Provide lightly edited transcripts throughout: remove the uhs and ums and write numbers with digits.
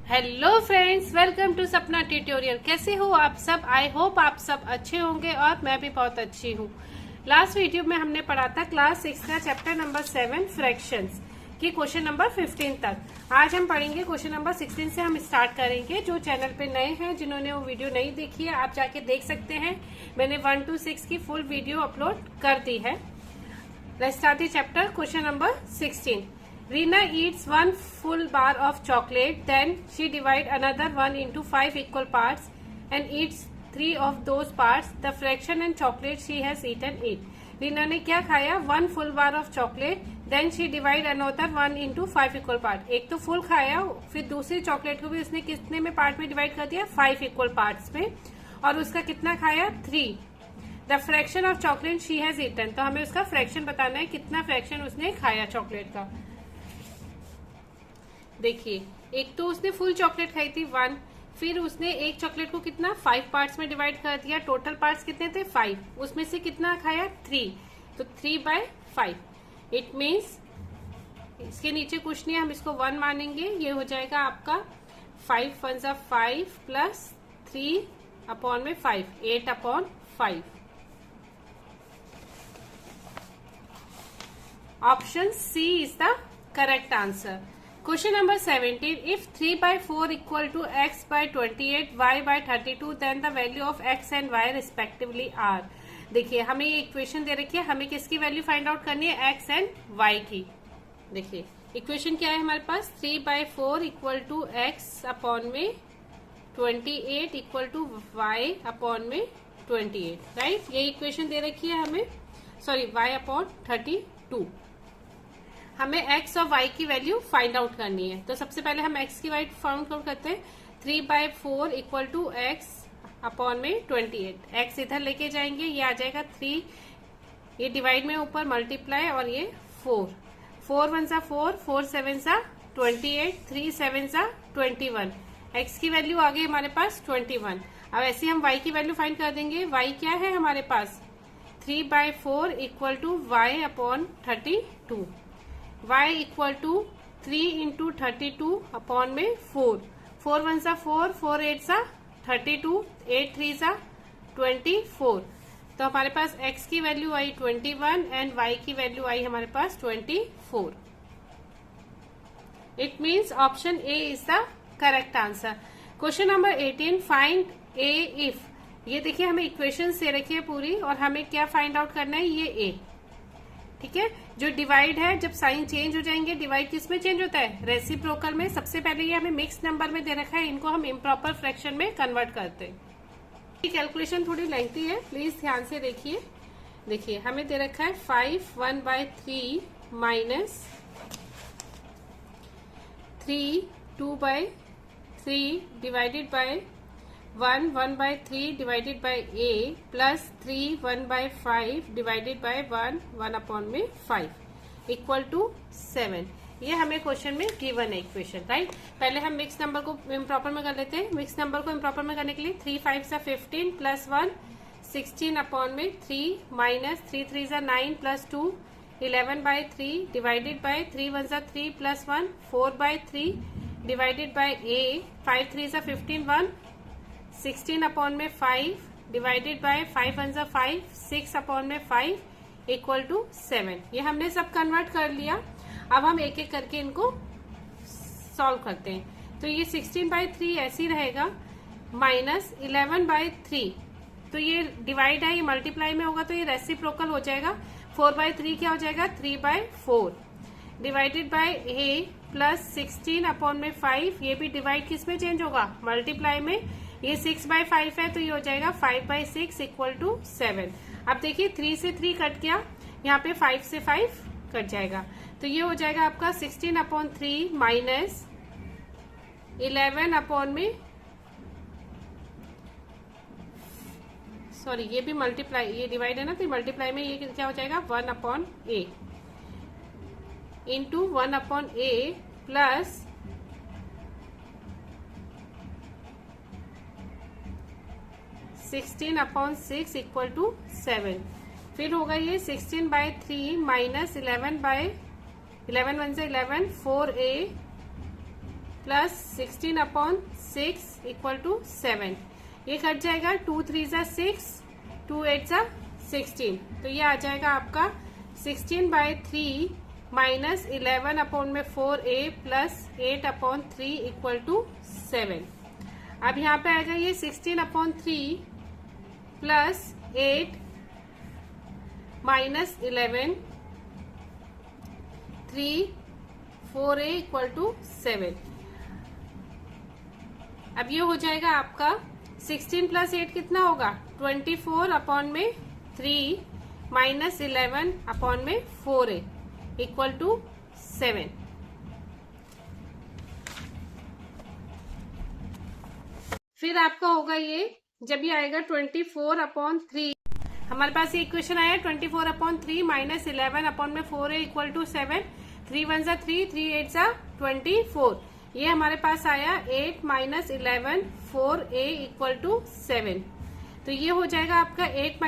Hello friends, welcome to सपना tutorial. कैसे हो आप सब? आई होप आप सब अच्छे होंगे और मैं भी बहुत अच्छी हूँ। लास्ट वीडियो में हमने पढ़ा था क्लास 6 का चैप्टर नंबर 7 फ्रैक्शंस की क्वेश्चन नंबर 15 तक। आज हम पढ़ेंगे क्वेश्चन नंबर 16 से हम स्टार्ट करेंगे। जो चैनल पे नए हैं, जिन्होंने वो वीडियो नहीं देखी है, आप जाके देख सकते हैं। मैंने 1 to 6 की फुल वीडियो अपलोड कर दी है। Let's start the chapter. Question number 16। Rina eats one full bar of chocolate, then she divides another one into 5 equal parts and eats 3 of those parts. The fraction and chocolate she has eaten it. Reena ने क्या खाया? 1 full bar of chocolate, then she divides another one into 5 equal parts. एक तो full खाया, फिर दूसरी chocolate को भी उसने कितने में पार्ट में डिवाइड कर दिया? 5 इक्वल पार्ट्स में। और उसका कितना खाया? 3. The fraction of chocolate she has eaten. तो हमें उसका फ्रैक्शन बताना है, कितना फ्रैक्शन उसने खाया चॉकलेट का। देखिए, एक तो उसने फुल चॉकलेट खाई थी 1, फिर उसने एक चॉकलेट को कितना 5 पार्ट्स में डिवाइड कर दिया। टोटल पार्ट्स कितने थे? 5। उसमें से कितना खाया? 3। तो 3/5। इट मीन्स इसके नीचे कुछ नहीं, हम इसको 1 मानेंगे। ये हो जाएगा आपका 5 1 जा 5 plus 3/5, 8/5। Option C is the correct answer. Question number 17. If 3/4 equal to x by 28, y by 32, then the value of x and y respectively are. देखिए, हमें ये इक्वेशन दे रखी है, हमें किसकी वैल्यू फाइंड आउट करनी है? x एंड y की। देखिए, इक्वेशन क्या है हमारे पास? 3/4 इक्वल टू x अपॉन में 28 इक्वल टू y अपॉन में 28, राइट? ये इक्वेशन दे रखी है हमें, सॉरी y अपॉन 32। हमें x और y की वैल्यू फाइंड आउट करनी है। तो सबसे पहले हम x की वैल्यू फाइंड आउट करते हैं। 3/4 इक्वल टू x अपॉन में 28। x इधर लेके जाएंगे, ये आ जाएगा 3, ये डिवाइड में ऊपर मल्टीप्लाई, और ये 4। 4 1 जा 4, 4 7 जा 28, 3 7 जा 21। x की वैल्यू आ गई हमारे पास 21। अब ऐसे ही हम y की वैल्यू फाइंड कर देंगे। y क्या है हमारे पास? 3/4 equal to y upon 32। y equal to 3 into 32 upon में 4। 4 1 जा 4, 4 8 जा 32, 8 3 जा 24। तो हमारे पास x की वैल्यू आई 21 एंड y की वैल्यू आई हमारे पास 24। It means option A is the correct answer. Question number 18. Find a if. ये देखिए, हमें इक्वेशन दे रखी है पूरी, और हमें क्या फाइंड आउट करना है? ये a, ठीक है। जो डिवाइड है, जब साइन चेंज हो जाएंगे, डिवाइड किस में चेंज होता है? रेसिप्रोकल में। सबसे पहले ये हमें मिक्स नंबर में दे रखा है, इनको हम इम्प्रॉपर फ्रैक्शन में कन्वर्ट करते हैं। कैलकुलेशन थोड़ी लेंथी है, प्लीज ध्यान से देखिए। देखिए, हमें दे रखा है 5 1/3 minus 3 2/3 divided by 1 1/3 divided by a plus 3 1/5 divided by 1 upon में 5 इक्वल टू 7। ये हमें क्वेश्चन में गिवन है इक्वेशन, राइट? पहले हम मिक्स नंबर को इम्प्रॉपर में कर लेते हैं। मिक्स नंबर को इम्प्रॉपर में करने के लिए 3 5 जा 15 प्लस 1 16 अपॉन में 3 माइनस 3 3 जा 9 प्लस 2 11/3 डिवाइडेड बाय 3 1 जा 3 प्लस 1 4/3 डिवाइडेड बाय a 5 3 जा 15 1 16 अपॉन में 5 डिवाइडेड बाय 5 1 जा 5 6 अपॉन में 5 इक्वल टू 7। ये हमने सब कन्वर्ट कर लिया। अब हम एक एक करके इनको सॉल्व करते हैं। तो ये 16/3 ऐसे ही रहेगा, माइनस 11/3। तो ये डिवाइड है, ये मल्टीप्लाई में होगा, तो ये रेसिप्रोकल हो जाएगा। 4/3 क्या हो जाएगा? 3/4 divided by a plus 16 upon में 5। ये भी डिवाइड किस में चेंज होगा? मल्टीप्लाई में। ये 6/5 है, तो ये हो जाएगा 5/6 इक्वल टू 7। अब देखिए, 3 से 3 कट गया, यहाँ पे 5 से 5 कट जाएगा। तो ये हो जाएगा आपका 16/3 माइनस 11 अपॉन में, सॉरी ये भी मल्टीप्लाई, ये डिवाइड है ना, तो मल्टीप्लाई में ये क्या हो जाएगा? 1/a into 1/a plus 16/6 equal to 7। फिर होगा ये 16/3 माइनस 11 1 जा 11 4a प्लस 16/6 इक्वल टू 7। ये कट जाएगा, 2 3 ज़ा 6, 2 8 ज़ा 16। तो ये आ जाएगा आपका 16/3 minus 11/4a plus 8/3 equal to 7। अब यहाँ पे आएगा ये 16/3 plus 8 minus 11, 3 4a equal to 7। अब ये हो जाएगा आपका 16 प्लस 8 कितना होगा, 24/3 माइनस 11/4a इक्वल टू 7। फिर आपका होगा ये, जब ये आएगा 24/3, हमारे पास ये इक्वेशन आया 24/3 माइनस 11/4a इक्वल टू 7। 3 1 ज़ा 3, 3 8 ज़ा 24। ये हमारे पास आया 8 माइनस 11 4a इक्वल टू 7। तो ये हो जाएगा आपका 8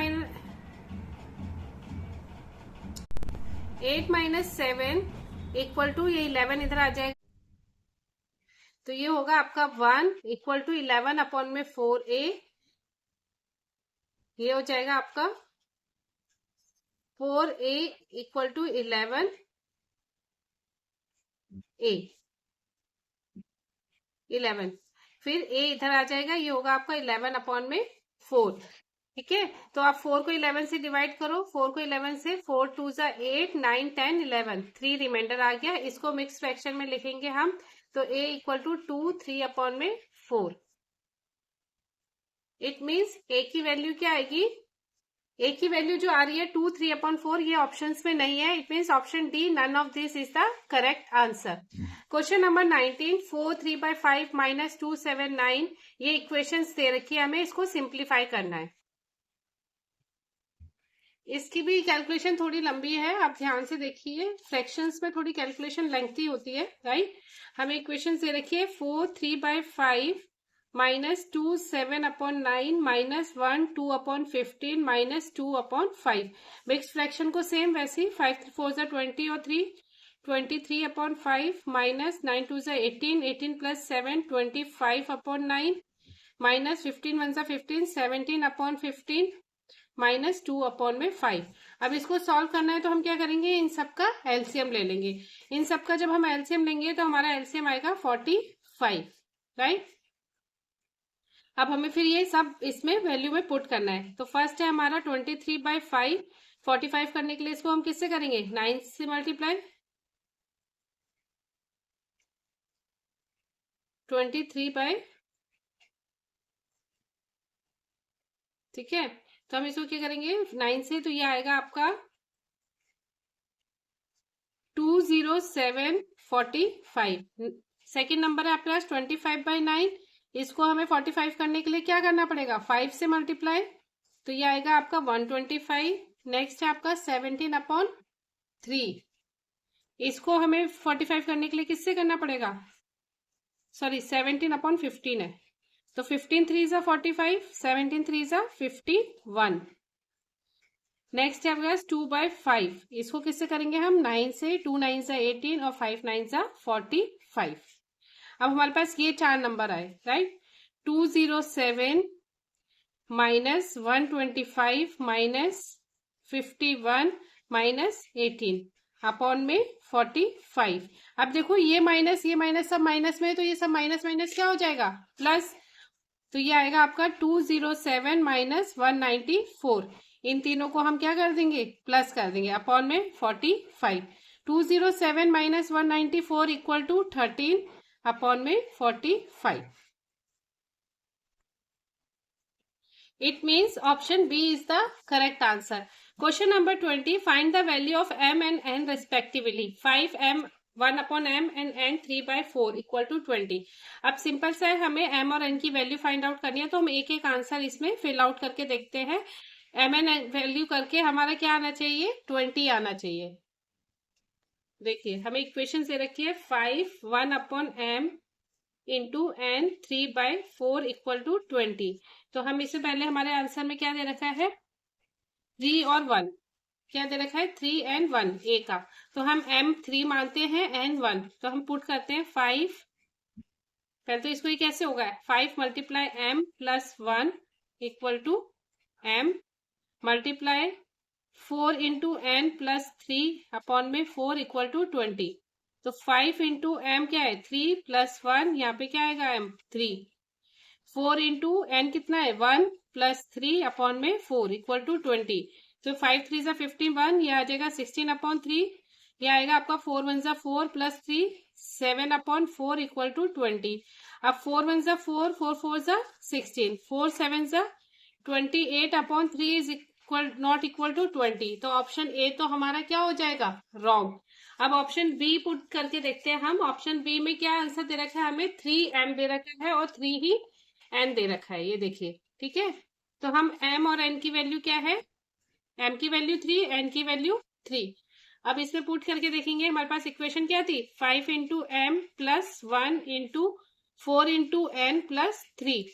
माइनस 7 इक्वल टू, ये 11 इधर आ जाएगा, तो ये होगा आपका 1 इक्वल टू 11/4a। ये हो जाएगा आपका 4a इक्वल टू 11a। फिर a इधर आ जाएगा, ये होगा आपका 11/4। ठीक है, तो आप 4 को 11 से डिवाइड करो, 4 को 11 से, 4 2 ज़ा 8, 9 10 11, 3 रिमाइंडर आ गया। इसको मिक्स फ्रैक्शन में लिखेंगे हम, तो a equal to 2 3/4। It means a की वैल्यू क्या आएगी, a की वैल्यू जो आ रही है 2 3/4, ये ऑप्शंस में नहीं है। It means option D, none of this is the correct answer. Question number 19, 4 3/5 minus 2 7 9। ये इक्वेशंस दे रखी है, हमें इसको सिंप्लीफाई करना है। इसकी भी कैलकुलेशन थोड़ी लंबी है, आप ध्यान से देखिए, फ्रैक्शंस में थोड़ी कैलकुलेशन लेंथी होती है, राइट। हमें इक्वेशन दे रखी है 4 3/5 minus 2 7/9 minus 1 2/15 minus 2/5। Mix fraction को सेम वैसे ही, 5 4 ज़ा 20 और 3 23/5 माइनस 9 2 ज़ा 18, 18 प्लस 7 25/9 माइनस 15 1 ज़ा 15, 17/15 माइनस 2/5। अब इसको सॉल्व करना है, तो हम क्या करेंगे, इन सब का एलसीएम ले लेंगे। इन सब का जब हम एलसीएम लेंगे तो हमारा एलसीएम आएगा 45, राइट। अब हमें फिर ये सब इसमें वैल्यू में पुट करना है। तो फर्स्ट है हमारा 23/5, 45 करने के लिए इसको हम किससे करेंगे, 9 से मल्टीप्लाई, 23/, ठीक है। तो हम इसको क्या करेंगे 9 से, तो ये आएगा आपका 20745। सेकेंड नंबर है आपके पास 25/9, इसको हमें 45 करने के लिए क्या करना पड़ेगा, 5 से मल्टीप्लाई, तो ये आएगा आपका 125। नेक्स्ट है आपका 17/3, इसको हमें 45 करने के लिए किससे करना पड़ेगा, सॉरी 17/15 है, तो 15 3 ज़ा 45, 17 3 ज़ा 51। नेक्स्ट है आपके पास 2/5, इसको किससे करेंगे हम, 9 से, 2 9 ज़ा 18 और 5 9 ज़ा 45। अब हमारे पास ये 4 नंबर आए, right. 207 minus 125 minus 51 minus 18 upon में 45। अब देखो ये माइनस सब माइनस में, तो ये सब माइनस माइनस क्या हो जाएगा, प्लस। तो ये आएगा आपका 207 माइनस 194। इन तीनों को हम क्या कर देंगे, प्लस कर देंगे, अपॉन में 45। 207 माइनस 194 इक्वल टू 13 अपॉन में 45। It means option B is the correct answer. Question number 20. Find the value of m and n respectively. 5m 1/m and n 3/4 equal to 20. अब सिंपल सा है, हमें m और n की value find out करनी है, तो हम एक एक आंसर इसमें फिल आउट करके देखते हैं। m and n वैल्यू करके हमारा क्या आना चाहिए, 20 आना चाहिए। देखिए हमें इक्वेशन से रखी है 5 1/m into n 3/4 equal to 20। तो हम इससे पहले हमारे आंसर में क्या दे रखा है, 3 और 1, क्या दे रखा है 3 and 1 a का, तो हम m 3 मानते हैं n 1, तो हम पुट करते हैं 5 पहले तो इसको ये कैसे होगा, 5 multiply m plus 1 equal to m multiply 4 into n plus 3 upon में 4 इक्वल टू 20। तो 5 इंटू एम क्या है 3 प्लस 1, यहाँ पे क्या आएगा m 3। 4 इंटू एन कितना है 1 प्लस 3 अपॉन में 4 इक्वल टू 20। तो 5 3 जा 15 1, ये आ जाएगा 16 अपॉन 3। ये आएगा आपका 4 1 जा 4 प्लस 3 7 अपॉन 4 इक्वल टू 20। अब 4 1 जा 4 4 4 जा 16 4 7 जा 28 upon 3 is equal not equal to 20। तो ऑप्शन ए तो हमारा क्या हो जाएगा, रॉन्ग। अब ऑप्शन बी पुट करके देखते हैं हम। ऑप्शन बी में क्या आंसर दे रखा है हमें, 3m दे रखा है और 3 ही n दे रखा है, ये देखिए। ठीक है, तो हम m और n की वैल्यू क्या है, m की वैल्यू 3, n की वैल्यू 3। अब इसमें पुट करके देखेंगे हमारे पास इक्वेशन क्या थी, 5 into M plus 1 into 4 into N plus 3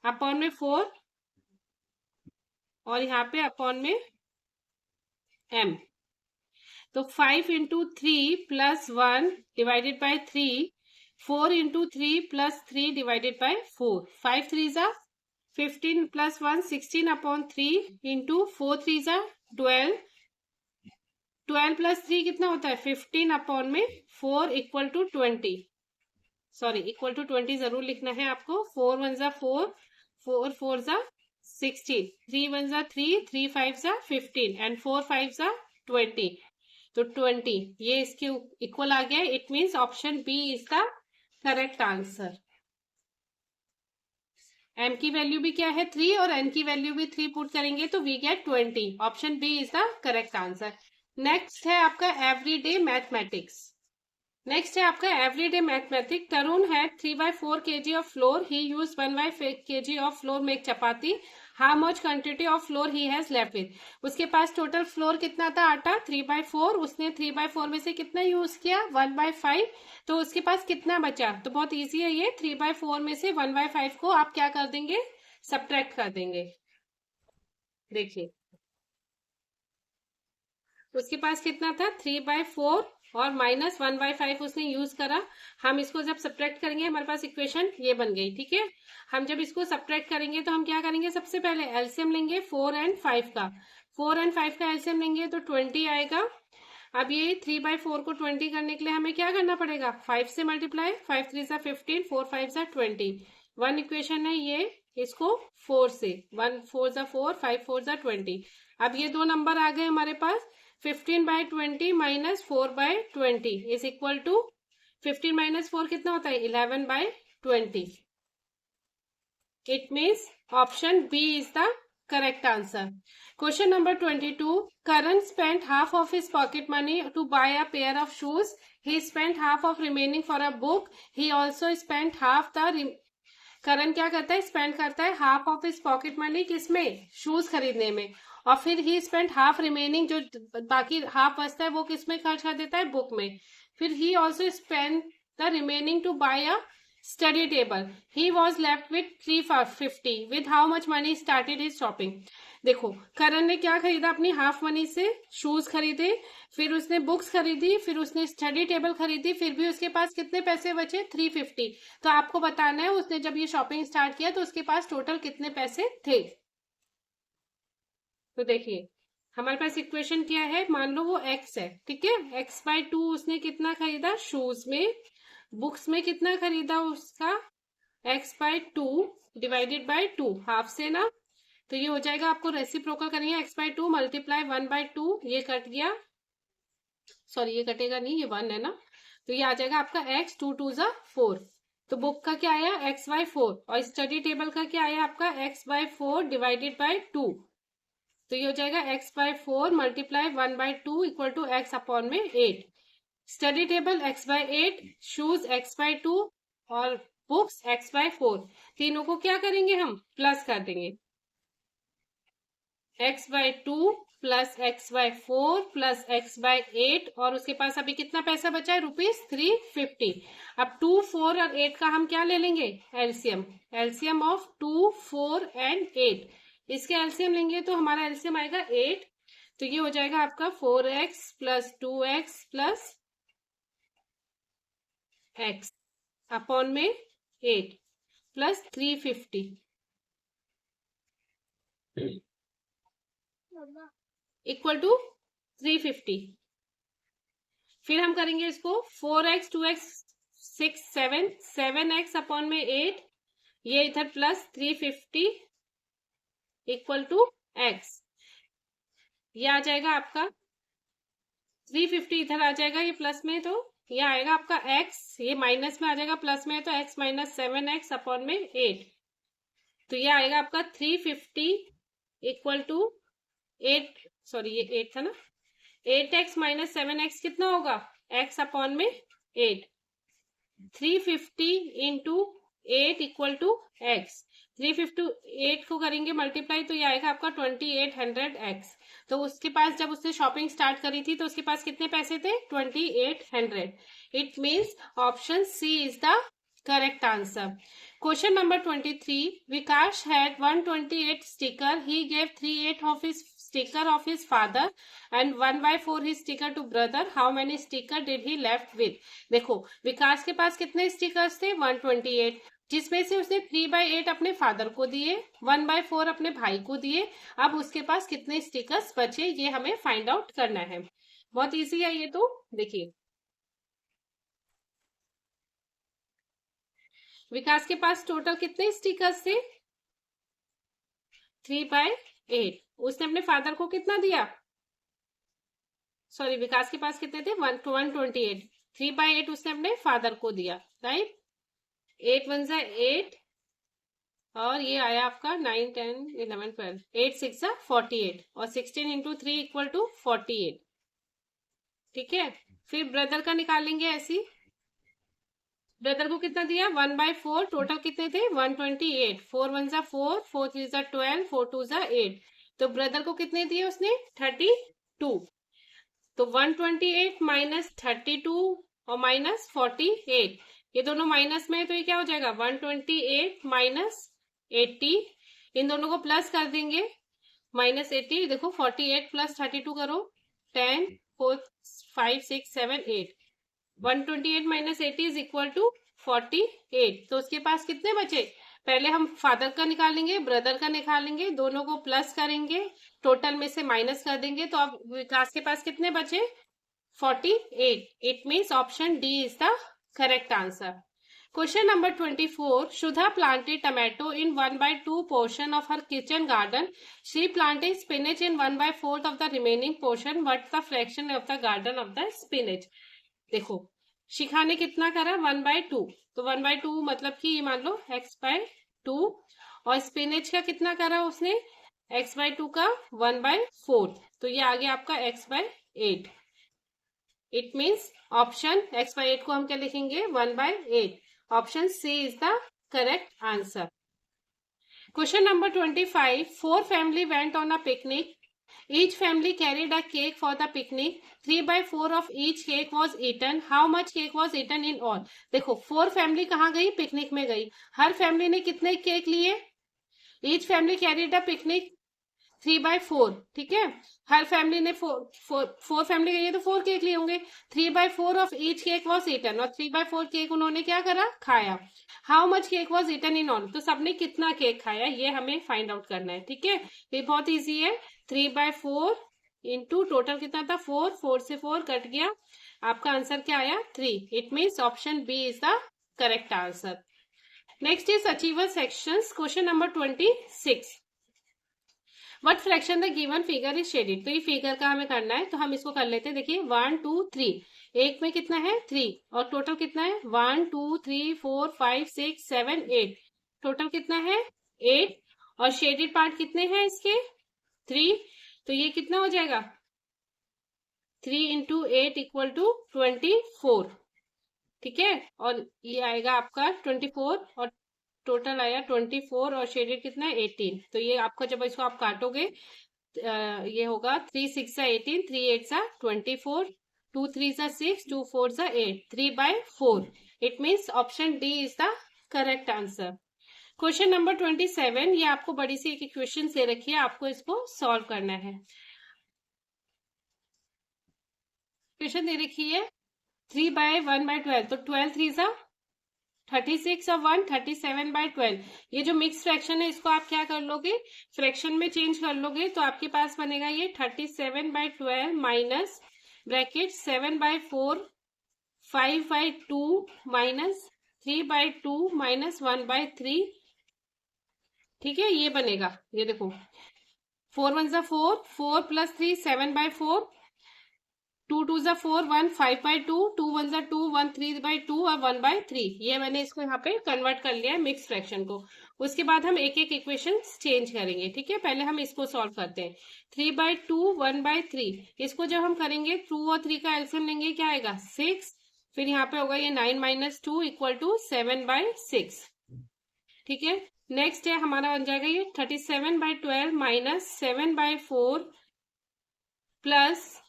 upon में 4 और यहाँ पे अपॉन में m। तो 5 into 3 plus 1 divided by 3, 4 into 3 plus 3 divided by 4, 5 3 जा 15 प्लस 1 16 अपॉन 3 इंटू 4 3 जा 12, 12 प्लस 3 कितना होता है 15 अपॉन में 4 equal to 20। Sorry, equal to 20 जरूर लिखना है आपको। 4 1 जा 4, 4 4 जा 16, 3 1 जा 3, 3 5 जा 15 एंड 4 5 जा 20। तो 20 ये इसके इक्वल आ गया। It means option B is the correct answer. m की वैल्यू भी क्या है 3 और n की वैल्यू भी 3 पुट करेंगे तो we get 20। Option B is the correct answer. Next है आपका एवरीडे मैथमेटिक्स। नेक्स्ट है आपका everyday mathematics. Tarun had 3/4 kg of flour, he use 1/5 kg of flour make chapati, how much quantity of flour he has left with. उसके पास total floor कितना था आटा 3/4, उसने 3/4 में से कितना यूज किया 1/5, तो उसके पास कितना बचा। तो बहुत इजी है ये, 3/4 में से 1/5 को आप क्या कर देंगे, सब्ट्रैक्ट कर देंगे। देखिए उसके पास कितना था 3/4 और माइनस 1/5 उसने यूज करा। हम इसको जब सब्ट्रैक्ट करेंगे हमारे पास इक्वेशन ये बन गई। ठीक है, हम जब इसको सब्ट्रैक्ट करेंगे तो हम क्या करेंगे, सबसे पहले एलसीएम लेंगे 4 एंड 5 का। 4 एंड 5 का एलसीएम लेंगे तो 20 आएगा। अब ये 3/4 को 20 करने के लिए हमें क्या करना पड़ेगा, 5 से मल्टीप्लाई, 5 3 जा 15, 4 5 जा 20। वन इक्वेशन है ये, इसको 4 से, 1 4 जा 4, 5 4 जा 20। अब ये दो नंबर आ गए हमारे पास, 15/20 minus 4/20 is equal to 15 minus 4 कितना होता है 11/20। It means option B is the correct answer. Question number 22, Karan spent half of his pocket money to buy a pair of shoes. He spent half of remaining for a book. He also spent half the करण क्या करता है, spend करता है half of his pocket money किसमें, shoes खरीदने में, और फिर ही स्पेंड हाफ रिमेनिंग, जो बाकी हाफ बचता है वो किसमें खर्च कर देता है, बुक में। फिर he also spend the remaining to buy a study table. He was left with 350। With how much money started his shopping. देखो करण ने क्या खरीदा, अपनी हाफ मनी से शूज खरीदे, फिर उसने बुक्स खरीदी, फिर उसने स्टडी टेबल खरीदी, फिर भी उसके पास कितने पैसे बचे 350। तो आपको बताना है उसने जब ये शॉपिंग स्टार्ट किया तो उसके पास टोटल कितने पैसे थे। तो देखिए हमारे पास इक्वेशन क्या है, मान लो वो x है, ठीक है, x/2 उसने कितना खरीदा शूज में, बुक्स में कितना खरीदा उसका x/2 डिवाइडेड बाय 2, हाफ से ना, तो ये हो जाएगा, आपको रेसिप्रोकल करेंगे, x/2 मल्टीप्लाई 1/2, ये कट गया, सॉरी ये कटेगा नहीं, ये 1 है ना, तो ये आ जाएगा आपका x, 2 2 जा 4। तो बुक का क्या आया x/4 और स्टडी टेबल का क्या आया आपका x/4 डिवाइडेड बाय 2। तो ये हो जाएगा x/4 multiply 1/2 equal to x upon में 8। Study table x/8, shoes x/2 और बुक्स x/4, तीनों को क्या करेंगे हम प्लस कर देंगे, x/2 plus x/4 plus x/8, और उसके पास अभी कितना पैसा बचा है ₹350। अब 2 4 और 8 का हम क्या ले लेंगे एलसीएम, एलसीएम ऑफ 2 4 एंड 8, इसके एलसीएम लेंगे तो हमारा एलसीएम आएगा 8। तो ये हो जाएगा आपका 4x plus 2x plus x। Upon में 8 प्लस 350 इक्वल टू 350। फिर हम करेंगे इसको 4x 2x 6 7 7x अपॉन में 8, ये इधर प्लस 350 इक्वल टू x। ये आ जाएगा आपका 350 इधर आ जाएगा ये प्लस में, तो ये आएगा आपका x, ये माइनस में आ जाएगा प्लस में, तो x माइनस 7x अपॉन में 8, तो ये आएगा आपका 350 इक्वल टू 8, सॉरी ये 8 था ना, 8x माइनस 7x कितना होगा x अपॉन में 8, 350 इंटू 8 इक्वल टू x, 358 को करेंगे मल्टीप्लाई तो ये आएगा आपका 2800x। तो उसके पास जब उसने शॉपिंग स्टार्ट करी थी तो उसके पास कितने पैसे थे 2800। It means option C is the correct answer. Question number 23. Vikash had 128 sticker. He gave 3/8 of his sticker of his father and 1/4 his sticker to brother. How many sticker did he left with? देखो विकास के पास कितने stickers थे 128, जिसमें से उसने 3/8 अपने father को दिए, 1/4 अपने भाई को दिए। अब उसके पास कितने स्टिकर्स बचे ये हमें फाइंड आउट करना है। बहुत इजी है ये, तो देखिए विकास के पास टोटल कितने स्टिकर्स थे 3/8। उसने अपने फादर को कितना दिया, सॉरी विकास के पास कितने थे 128, 3/8 उसने अपने फादर को दिया, राइट। 8 1 जा 8 और ये आया आपका 9 10 11 12, 8 6 जा 48 और 16 इंटू 3 इक्वल टू 48। ठीक है, फिर ब्रदर का निकालेंगे ऐसी, ब्रदर को कितना दिया 1/4, टोटल कितने थे 128, 4 1 जा 4, 4 3 जा 12, 4 2 जा 8, तो ब्रदर को कितने दिए उसने 32, तो 128 माइनस 32 और माइनस 48, ये दोनों माइनस में है तो ये क्या हो जाएगा 128 माइनस 80, इन दोनों को प्लस कर देंगे माइनस 80, देखो 48 प्लस 32 करो 10 4 5 6 7 8, 128 माइनस 80 इज इक्वल टू 48। तो उसके पास कितने बचे, पहले हम फादर का निकालेंगे ब्रदर का निकालेंगे, दोनों को प्लस करेंगे टोटल में से माइनस कर देंगे, तो अब विकास के पास कितने बचे 48। It means option D is the correct answer. Question number 24. Shudha planted tomato in 1/2 portion of her kitchen garden. She planted spinach in 1/4 of the remaining portion. What's the fraction of the garden of the spinach? देखो शिखा ने कितना करा 1/2, तो 1/2 मतलब कि ये मान लो x/2, और स्पिनच का कितना करा उसने x/2 का 1/4, तो ये आ गया आपका x/8। It means option x/8 को हम क्या लिखेंगे 1/8, option C is the correct answer. Question number 25. 4 family went on a picnic. Each family carried a cake for the picnic. 3/4 of each cake was eaten. How much cake was eaten in all? देखो 4 family कहाँ गई picnic में गई, हर family ने कितने cake लिए, each family carried a picnic 3/4, ठीक है, हर फैमिली ने 4 फैमिली गई है तो 4 केक लिए होंगे, 3/4 of each cake was eaten, और 3/4 केक उन्होंने क्या करा खाया। How much cake was eaten in all, तो सबने कितना केक खाया ये हमें फाइंड आउट करना है। ठीक है, ये बहुत इजी है, 3/4 इंटू टोटल कितना था 4, 4 से 4 कट गया, आपका आंसर क्या आया 3। It means option B is the correct answer. Next is achiever sections. Question number 26. What fraction the given figure is shaded, तो ये फिगर का हमें करना है, तो हम इसको कर लेते हैं। देखिए 1 2 3, एक में कितना है 3 और टोटल कितना है 1 2 3 4 5 6 7 8, टोटल कितना है 8, और शेडेड पार्ट कितने हैं इसके 3, तो ये कितना हो जाएगा 3 इंटू 8 इक्वल टू 24। ठीक है, और ये आएगा आपका 24 और टोटल आया 24 और शेडेड कितना है 18, तो ये आपका जब इसको आप काटोगे ये होगा 3 6 जा 18, 3 8 जा 24, 2 3 जा 6, 2 4 जा 8, 3/4। It means option D is the correct answer. Question number 27, ये आपको बड़ी सी एक इक्वेशन दे रखी है, आपको इसको सॉल्व करना है। इक्वेशन दे रखी है 3/1/12, तो 12 3 जा 36 और 1 37/12। ये जो मिक्स फ्रैक्शन है इसको आप क्या कर लोगे, फ्रैक्शन में चेंज कर लोगे, तो आपके पास बनेगा ये 37/12 माइनस ब्रैकेट 7/4 5/2 माइनस 3/2 माइनस 1/3। ठीक है, ये बनेगा, ये देखो 4 1 जा 4, 4 + 3 7/4, 2 2 जा 4 1 5/2, 2 1 जा 2 1 3/2 और 1/3। ये मैंने इसको यहाँ पे कन्वर्ट कर लिया है मिक्स फ्रैक्शन को। उसके बाद हम एक एक इक्वेशन चेंज करेंगे। ठीक है, पहले हम इसको सॉल्व करते हैं। 3/2 1/3, इसको जब हम करेंगे 2 और 3 का एलसीएम लेंगे, क्या आएगा 6। फिर यहाँ पे होगा ये 9 - 2 = 7/6। ठीक है, नेक्स्ट है हमारा बन जाएगा ये 37/12 माइनस 7/4 प्लस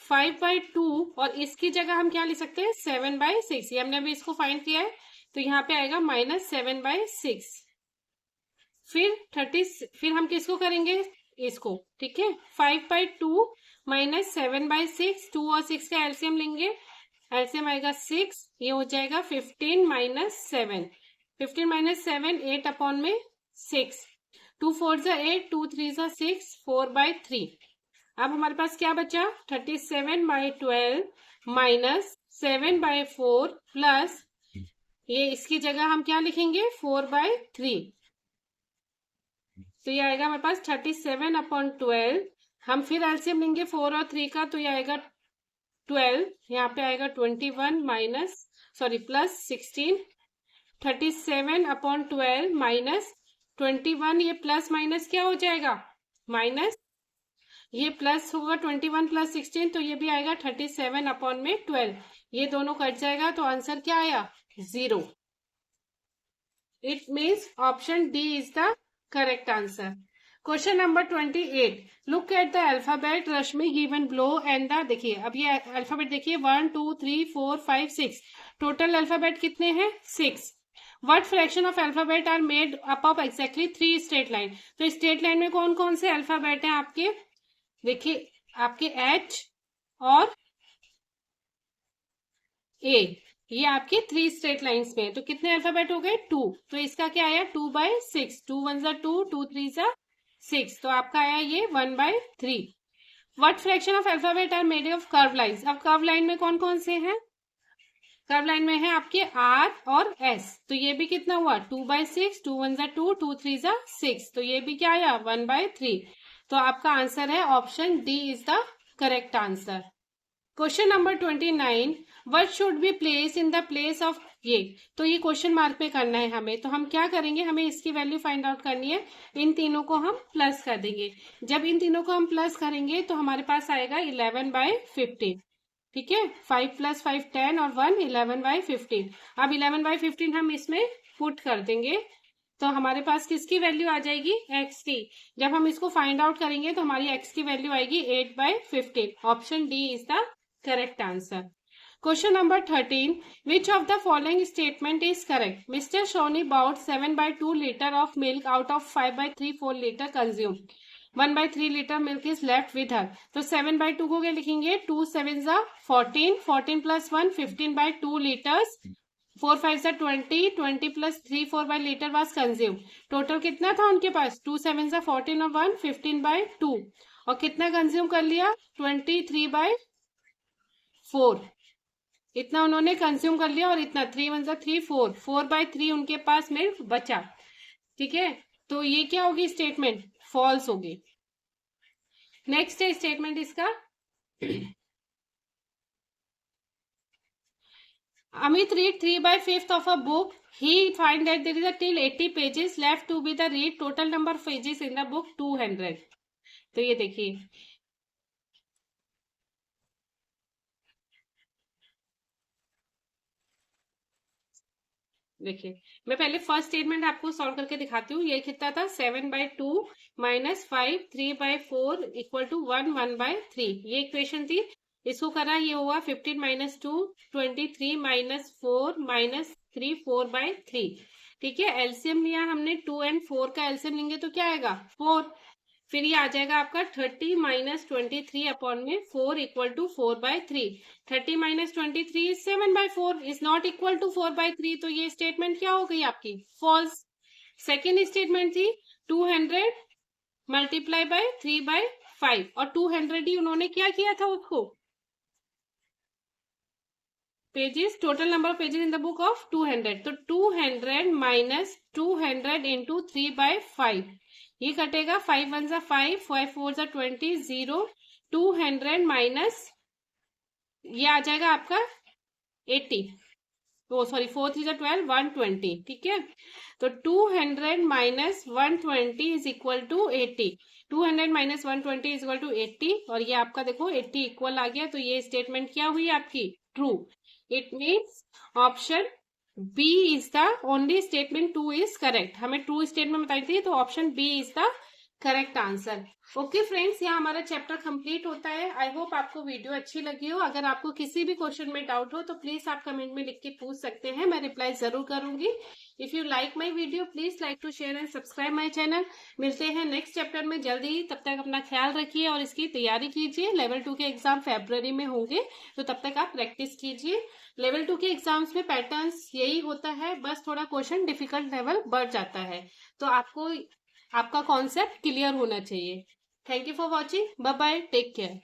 5/2, और इसकी जगह हम क्या ले सकते हैं 7/6। ये हमने अभी इसको फाइंड किया है, तो यहाँ पे आएगा -7/6। फिर हम किसको करेंगे, इसको। ठीक है, 5/2 माइनस 7/6, 2 और 6 का एलसीएम लेंगे, एलसीएम आएगा 6, ये हो जाएगा 15 - 7। 15 - 7 8/6। 2 4 जा 8, 2 3 जा 6, 4/3। अब हमारे पास क्या बचा, 37/12 माइनस 7/4 प्लस ये इसकी जगह हम क्या लिखेंगे 4/3। तो ये आएगा हमारे पास 37/12। हम फिर एलसीएम लेंगे 4 और 3 का, तो ये आएगा 12, यहाँ पे आएगा 21 प्लस 16। 37/12 माइनस 21, ये प्लस माइनस क्या हो जाएगा माइनस, ये प्लस होगा 21 + 16, तो ये भी आएगा 37/12। ये दोनों कट जाएगा, तो आंसर क्या आया 0। It means option D is the correct answer. Question number 28, look at the alphabet Rashmi given below and the, देखिए अब ये अल्फाबेट देखिए 1 2 3 4 5 6, टोटल अल्फाबेट कितने हैं 6। What fraction of alphabet are made up of exactly 3 straight line. तो straight line में कौन कौन से अल्फाबेट हैं आपके, देखिए आपके H और A, ये आपके 3 स्ट्रेट लाइंस में, तो कितने अल्फाबेट हो गए 2। तो इसका क्या आया 2/6, 2 1 जा 2, 2 3 जा 6, तो आपका आया ये 1/3। What fraction of alphabet are made of curved lines। अब कर्व लाइन में कौन कौन से हैं, कर्व लाइन में है आपके R और S, तो ये भी कितना हुआ 2/6, 2 1 जा 2, 2 3 जा 6, तो ये भी क्या आया 1/3। तो आपका आंसर है option D is the correct answer. Question number 29, what should be place in the place of, ये तो ये क्वेश्चन मार्क पे करना है हमें, तो हम क्या करेंगे, हमें इसकी वैल्यू फाइंड आउट करनी है। इन तीनों को हम प्लस कर देंगे। जब इन तीनों को हम प्लस करेंगे तो हमारे पास आएगा 11/15। ठीक है, 5 + 5 10 और 1 11/15। अब 11/15 हम इसमें पुट कर देंगे, तो हमारे पास किसकी वैल्यू आ जाएगी x की। जब हम इसको फाइंड आउट करेंगे तो हमारी x की वैल्यू आएगी 8/15। Option D is the correct answer. Question number 13, which of the following statement is correct. Mister Soni bought 7/2 litre of milk out of 5/3 litre consume, 1/3 litre milk is left with her. तो 7/2 को क्या लिखेंगे 2 7 जा 14, 14 + 1 15/2 litres, 4 5 जा 20, 20 + 3 4 litre was consume. Total कितना था उनके पास 2 7 जा 14 और 1 15/2, और कितना कंज्यूम कर लिया 23/4, इतना उन्होंने कंज्यूम कर लिया, और इतना 3 1 जा 3 4, 4/3 उनके पास मिल्क बचा। ठीक है, तो ये क्या होगी स्टेटमेंट फॉल्स होगी। नेक्स्ट है स्टेटमेंट इसका, Amit read 3/5 of a book. He find that there is a till 80 pages left to be the read. Total number of pages in the book 200. तो ये देखिए, देखिए मैं पहले फर्स्ट स्टेटमेंट आपको सॉल्व करके दिखाती हूँ। ये कितना था 7/2 माइनस 5 3/4 = 1 1/3, ये इक्वेशन थी। इसको करा, ये हुआ 15 - 2 23 - 4 - 3 4/3। ठीक है, एलसीएम लिया हमने 2 और 4 का एलसीएम लेंगे तो क्या आएगा 4। फिर ये आ जाएगा आपका 30 माइनस 23 अपॉन में 4 equal to 4/3। 30 minus 23 is 7/4, is not equal to 4/3। तो ये स्टेटमेंट क्या हो गई आपकी? फॉल्स। सेकेंड स्टेटमेंट थी 200 मल्टीप्लाई बाय 3/5, और 200 ही उन्होंने क्या किया था उसको, pages, total number of pages in the book of 200। तो 200 माइनस 200 इंटू 3/5, ये कटेगा 5 1 जा 5, 5 4 जा 20, 0। 200 माइनस ये आ जाएगा आपका 80, ओ सॉरी 4 3 जा 12, 120। ठीक है, तो 200 minus 120 is equal to 80। 200 minus 120 is equal to 80, और ये आपका देखो 80 इक्वल आ गया। तो ये स्टेटमेंट क्या हुई आपकी? True. It means option B is the only statement, 2 is correct. हमें ट्रू स्टेटमेंट बताई थी, तो option B is the correct answer. Okay friends, यहाँ हमारा चैप्टर कंप्लीट होता है। आई होप आपको वीडियो अच्छी लगी हो। अगर आपको किसी भी क्वेश्चन में डाउट हो तो प्लीज आप कमेंट में लिख के पूछ सकते हैं, मैं रिप्लाई जरूर करूंगी। If you like my video please like to share and subscribe my channel. मिलते हैं नेक्स्ट चैप्टर में जल्दी, तब तक अपना ख्याल रखिए और इसकी तैयारी कीजिए। लेवल 2 के एग्जाम फरवरी में होंगे, तो तब तक आप प्रैक्टिस कीजिए। लेवल 2 के एग्जाम्स में पैटर्न्स यही होता है, बस थोड़ा क्वेश्चन डिफिकल्ट लेवल बढ़ जाता है, तो आपको आपका कॉन्सेप्ट क्लियर होना चाहिए। Thank you for watching, bye bye, take care.